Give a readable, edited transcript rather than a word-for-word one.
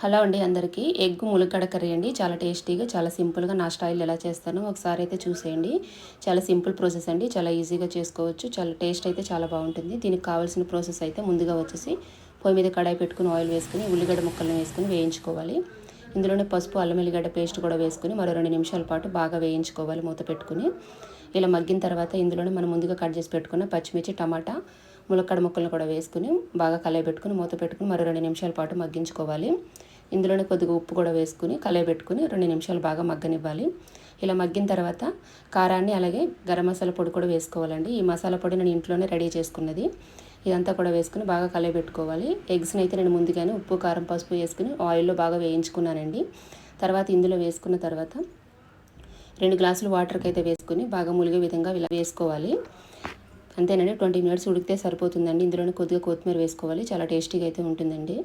Hello అండి అందరికీ. Egg ములక్కాడ కర్రీ అండి. చాలా టేస్టీగా, చాలా సింపుల్గా నా స్టైల్ ఎలా చేస్తానో ఒకసారి అయితే చూసేయండి. చాలా సింపుల్ ప్రాసెస్ అండి. చాలా ఈజీగా చేసుకోవచ్చు. చాలా టేస్ట్ అయితే చాలా బాగుంటుంది. దీనికి కావాల్సిన ప్రాసెస్ అయితే ముందుగా వచ్చేసి పొయ్యి మీద కడాయి పెట్టుకుని ఆయిల్ వేసుకుని ఉల్లిగడ్డ ముక్కలను వేసుకుని వేయించుకోవాలి. ఇందులోనే పసుపు, అల్లం ఎల్లిగడ్డ పేస్ట్ కూడా వేసుకుని మరో 2 నిమిషాల పాటు బాగా వేయించుకోవాలి మూత పెట్టుకుని. ఇలా మగ్గిన తర్వాత ఇందులోనే మనం ముందుగా కట్ చేసి పెట్టుకున్న పచ్చిమిర్చి, టమాటా, ములక్కాడ ముక్కలను కూడా వేసుకుని బాగా కలయబెట్టుకుని మూత పెట్టుకుని మరో 2 నిమిషాల పాటు మగ్గించుకోవాలి. ఇందులోనే కొద్దిగా ఉప్పు కూడా వేసుకుని కలయబెట్టుకుని 2 నిమిషాలు బాగా మగ్గనివ్వాలి. ఇలా మగ్గిన తర్వాత కారాన్ని అలాగే గరం మసాలా పొడి కూడా వేసుకోవాలండి. ఈ మసాలా పొడి నేను ఇంట్లోనే రెడీ చేసుకున్నది. ఇదంతా కూడా వేసుకుని బాగా కలయబెట్టుకోవాలి. ఎగ్స్ని అయితే నేను ముందుగానే ఉప్పు, కారం, పసుపు వేసుకుని ఆయిల్లో బాగా వేయించుకున్నానండి. తర్వాత ఇందులో వేసుకున్న తర్వాత 2 గ్లాసులు వాటర్కి అయితే వేసుకుని బాగా ములిగే విధంగా ఇలా వేసుకోవాలి. అంతేనండి. 20 మినిట్స్ ఉడికితే సరిపోతుందండి. ఇందులోనే కొద్దిగా కొత్తిమీర వేసుకోవాలి. చాలా టేస్టీగా అయితే ఉంటుందండి.